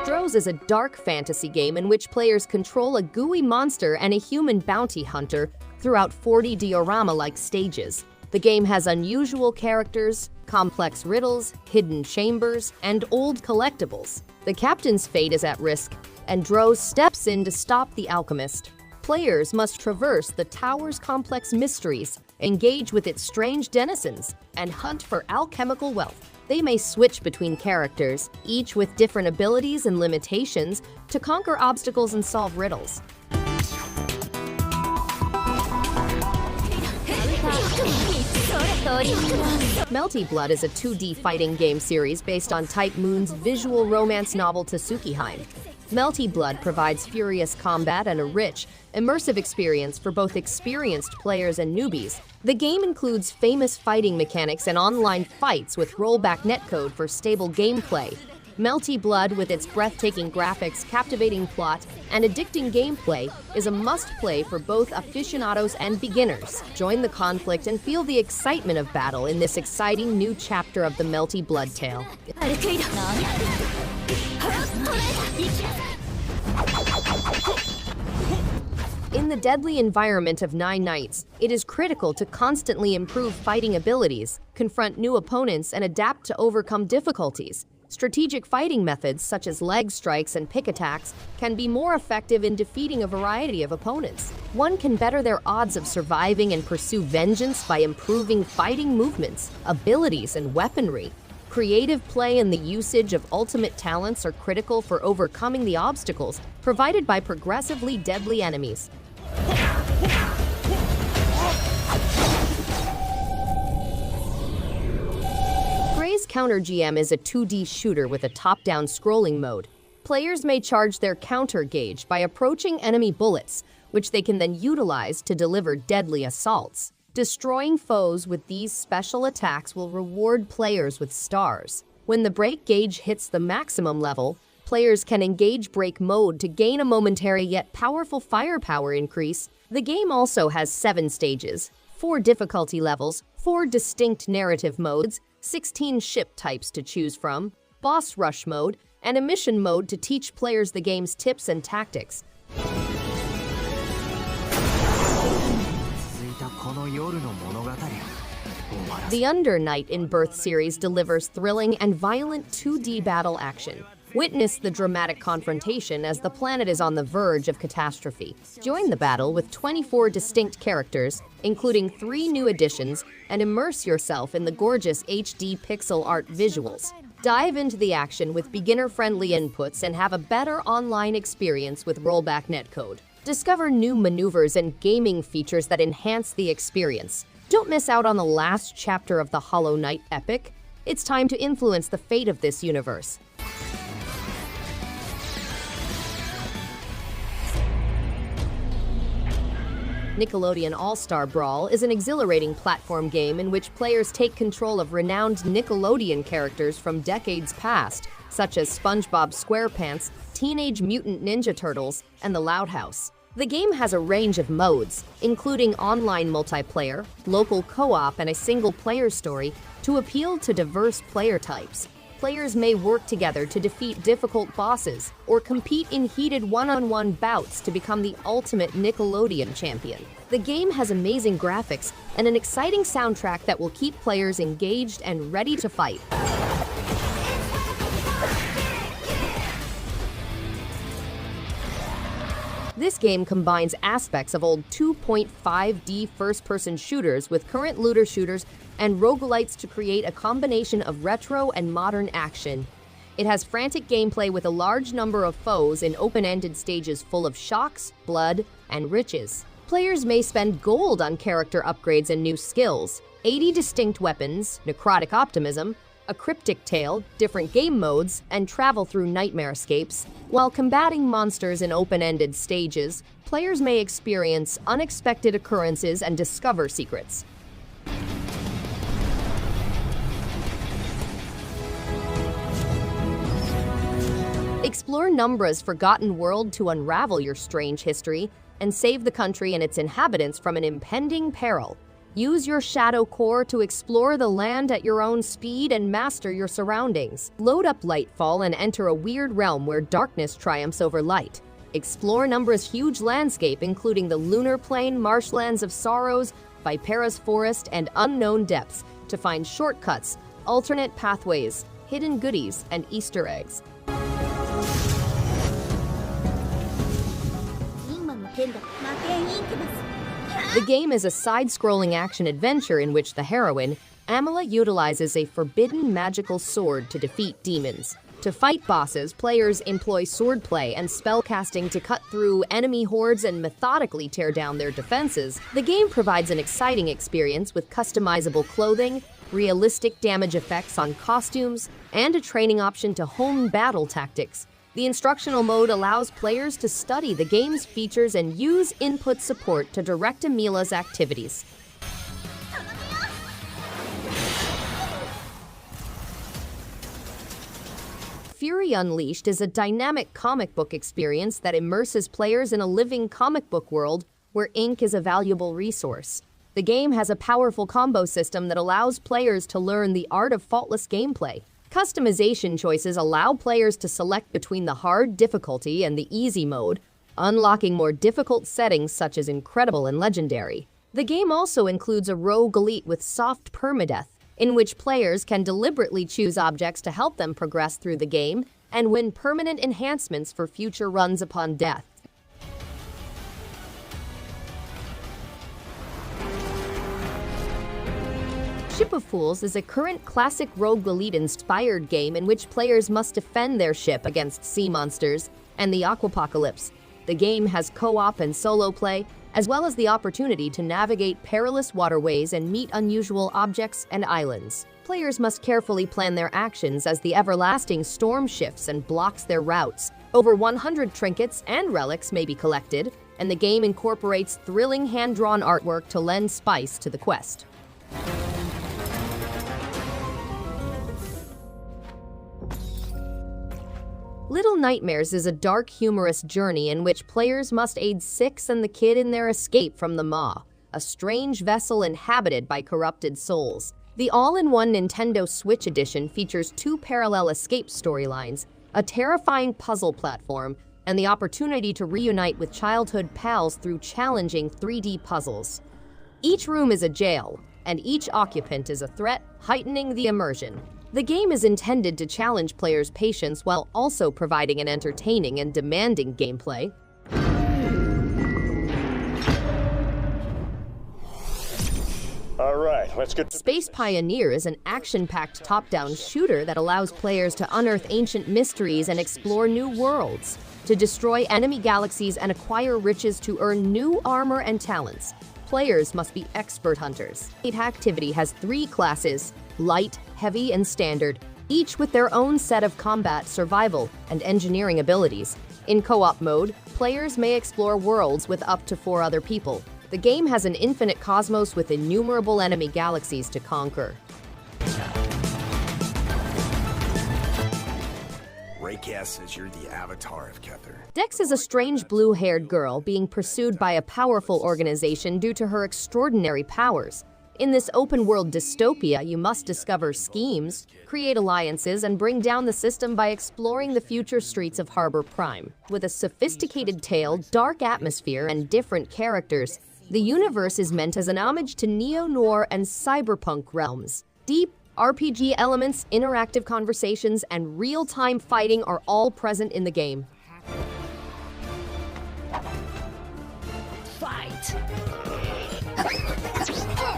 DROS is a dark fantasy game in which players control a gooey monster and a human bounty hunter throughout 40 diorama-like stages. The game has unusual characters, complex riddles, hidden chambers, and old collectibles. The captain's fate is at risk, and DROS steps in to stop the alchemist. Players must traverse the tower's complex mysteries, engage with its strange denizens, and hunt for alchemical wealth. They may switch between characters, each with different abilities and limitations, to conquer obstacles and solve riddles. MELTY Blood is a 2D fighting game series based on Type Moon's visual romance novel Tsukihime. MELTY Blood provides furious combat and a rich, immersive experience for both experienced players and newbies. The game includes famous fighting mechanics and online fights with rollback netcode for stable gameplay. MELTY Blood, with its breathtaking graphics, captivating plot, and addicting gameplay, is a must-play for both aficionados and beginners. Join the conflict and feel the excitement of battle in this exciting new chapter of the MELTY Blood tale. In the deadly environment of 9 Nights, it is critical to constantly improve fighting abilities, confront new opponents, and adapt to overcome difficulties. Strategic fighting methods such as leg strikes and pick attacks can be more effective in defeating a variety of opponents. One can better their odds of surviving and pursue vengeance by improving fighting movements, abilities, and weaponry. Creative play and the usage of ultimate talents are critical for overcoming the obstacles provided by progressively deadly enemies. Graze Counter GM is a 2D shooter with a top-down scrolling mode. Players may charge their counter gauge by approaching enemy bullets, which they can then utilize to deliver deadly assaults. Destroying foes with these special attacks will reward players with stars. When the break gauge hits the maximum level, players can engage break mode to gain a momentary yet powerful firepower increase. The game also has 7 stages, 4 difficulty levels, 4 distinct narrative modes, 16 ship types to choose from, boss rush mode, and a mission mode to teach players the game's tips and tactics. The Under Night in Birth series delivers thrilling and violent 2D battle action. Witness the dramatic confrontation as the planet is on the verge of catastrophe. Join the battle with 24 distinct characters, including 3 new additions, and immerse yourself in the gorgeous HD pixel art visuals. Dive into the action with beginner-friendly inputs and have a better online experience with rollback netcode. Discover new maneuvers and gaming features that enhance the experience. Don't miss out on the last chapter of the Hollow Knight epic. It's time to influence the fate of this universe. Nickelodeon All-Star Brawl is an exhilarating platform game in which players take control of renowned Nickelodeon characters from decades past, such as SpongeBob SquarePants, Teenage Mutant Ninja Turtles, and the Loud House. The game has a range of modes, including online multiplayer, local co-op, and a single-player story to appeal to diverse player types. Players may work together to defeat difficult bosses or compete in heated one-on-one bouts to become the ultimate Nickelodeon champion. The game has amazing graphics and an exciting soundtrack that will keep players engaged and ready to fight. This game combines aspects of old 2.5D first-person shooters with current looter shooters and roguelites to create a combination of retro and modern action. It has frantic gameplay with a large number of foes in open-ended stages full of shocks, blood, and riches. Players may spend gold on character upgrades and new skills, 80 distinct weapons, necrotic optimism, a cryptic tale, different game modes, and travel through nightmarescapes. While combating monsters in open-ended stages, players may experience unexpected occurrences and discover secrets. Explore Numbra's forgotten world to unravel your strange history and save the country and its inhabitants from an impending peril. Use your shadow core to explore the land at your own speed and master your surroundings. Load up Lightfall and enter a weird realm where darkness triumphs over light. Explore Numbra's huge landscape, including the lunar plane, marshlands of sorrows, Vipera's forest, and unknown depths, to find shortcuts, alternate pathways, hidden goodies, and Easter eggs. The game is a side-scrolling action-adventure in which the heroine, Amela, utilizes a forbidden magical sword to defeat demons. To fight bosses, players employ swordplay and spellcasting to cut through enemy hordes and methodically tear down their defenses. The game provides an exciting experience with customizable clothing, realistic damage effects on costumes, and a training option to hone battle tactics. The instructional mode allows players to study the game's features and use input support to direct Amela's activities. Fury Unleashed is a dynamic comic book experience that immerses players in a living comic book world where ink is a valuable resource. The game has a powerful combo system that allows players to learn the art of faultless gameplay. Customization choices allow players to select between the hard difficulty and the easy mode, unlocking more difficult settings such as Incredible and Legendary. The game also includes a rogue elite with soft permadeath, in which players can deliberately choose objects to help them progress through the game and win permanent enhancements for future runs upon death. Ship of Fools is a current classic Rogue Elite-inspired game in which players must defend their ship against sea monsters and the Aquapocalypse. The game has co-op and solo play, as well as the opportunity to navigate perilous waterways and meet unusual objects and islands. Players must carefully plan their actions as the everlasting storm shifts and blocks their routes. Over 100 trinkets and relics may be collected, and the game incorporates thrilling hand-drawn artwork to lend spice to the quest. Little Nightmares is a dark, humorous journey in which players must aid Six and the Kid in their escape from the Maw, a strange vessel inhabited by corrupted souls. The all-in-one Nintendo Switch edition features 2 parallel escape storylines, a terrifying puzzle platform, and the opportunity to reunite with childhood pals through challenging 3D puzzles. Each room is a jail, and each occupant is a threat, heightening the immersion. The game is intended to challenge players' patience while also providing an entertaining and demanding gameplay. All right, let's get to Space Pioneer is an action-packed top-down shooter that allows players to unearth ancient mysteries and explore new worlds, to destroy enemy galaxies and acquire riches to earn new armor and talents. Players must be expert hunters. Each activity has 3 classes: light, heavy, and standard, each with their own set of combat, survival, and engineering abilities. In co-op mode, players may explore worlds with up to 4 other people. The game has an infinite cosmos with innumerable enemy galaxies to conquer. REKT says you're the avatar of Kether. Dex is a strange blue-haired girl being pursued by a powerful organization due to her extraordinary powers. In this open-world dystopia, you must discover schemes, create alliances, and bring down the system by exploring the future streets of Harbor Prime. With a sophisticated tale, dark atmosphere, and different characters, the universe is meant as an homage to neo-noir and cyberpunk realms. Deep RPG elements, interactive conversations, and real-time fighting are all present in the game. Fight!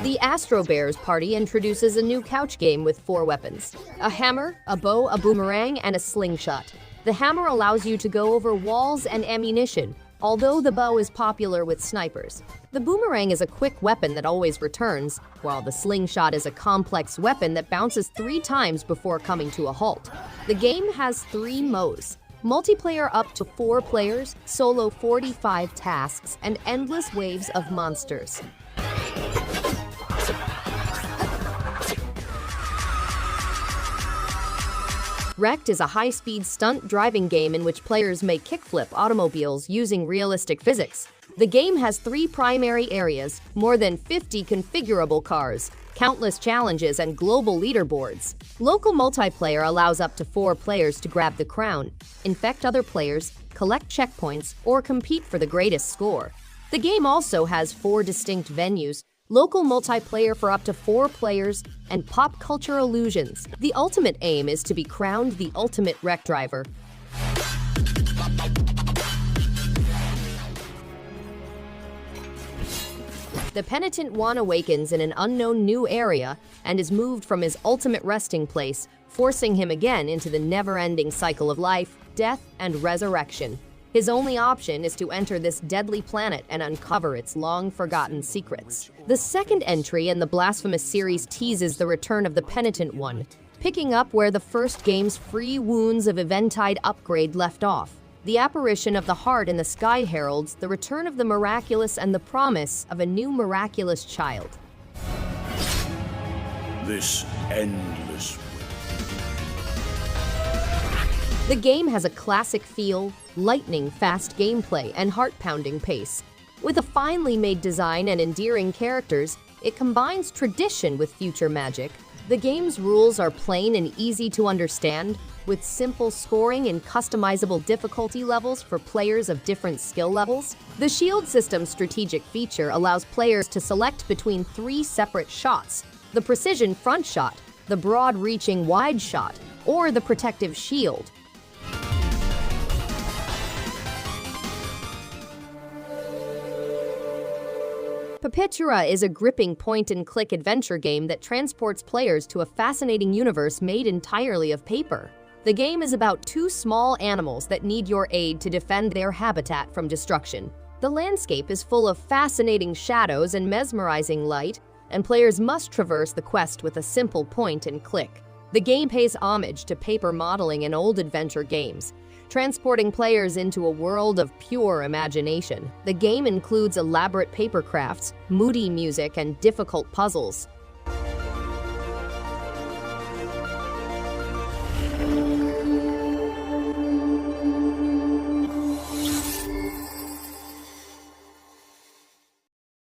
The Astro Bears party introduces a new couch game with 4 weapons: a hammer, a bow, a boomerang, and a slingshot. The hammer allows you to go over walls and ammunition, although the bow is popular with snipers. The boomerang is a quick weapon that always returns, while the slingshot is a complex weapon that bounces 3 times before coming to a halt. The game has 3 modes: multiplayer up to 4 players, solo 45 tasks, and endless waves of monsters. REKT is a high-speed stunt driving game in which players may kickflip automobiles using realistic physics. The game has 3 primary areas, more than 50 configurable cars, countless challenges, and global leaderboards. Local multiplayer allows up to 4 players to grab the crown, infect other players, collect checkpoints, or compete for the greatest score. The game also has 4 distinct venues, local multiplayer for up to 4 players, and pop culture illusions. The ultimate aim is to be crowned the ultimate REKT driver. The penitent one awakens in an unknown new area and is moved from his ultimate resting place, forcing him again into the never-ending cycle of life, death, and resurrection. His only option is to enter this deadly planet and uncover its long-forgotten secrets. The second entry in the Blasphemous series teases the return of the Penitent One, picking up where the first game's free wounds of Eventide upgrade left off. The apparition of the heart in the sky heralds the return of the miraculous and the promise of a new miraculous child. This endless. The game has a classic feel, lightning-fast gameplay, and heart-pounding pace. With a finely made design and endearing characters, it combines tradition with future magic. The game's rules are plain and easy to understand, with simple scoring and customizable difficulty levels for players of different skill levels. The shield system's strategic feature allows players to select between 3 separate shots: the precision front shot, the broad-reaching wide shot, or the protective shield. Papetura is a gripping point-and-click adventure game that transports players to a fascinating universe made entirely of paper. The game is about 2 small animals that need your aid to defend their habitat from destruction. The landscape is full of fascinating shadows and mesmerizing light, and players must traverse the quest with a simple point-and-click. The game pays homage to paper modeling in old adventure games, transporting players into a world of pure imagination. The game includes elaborate paper crafts, moody music, and difficult puzzles,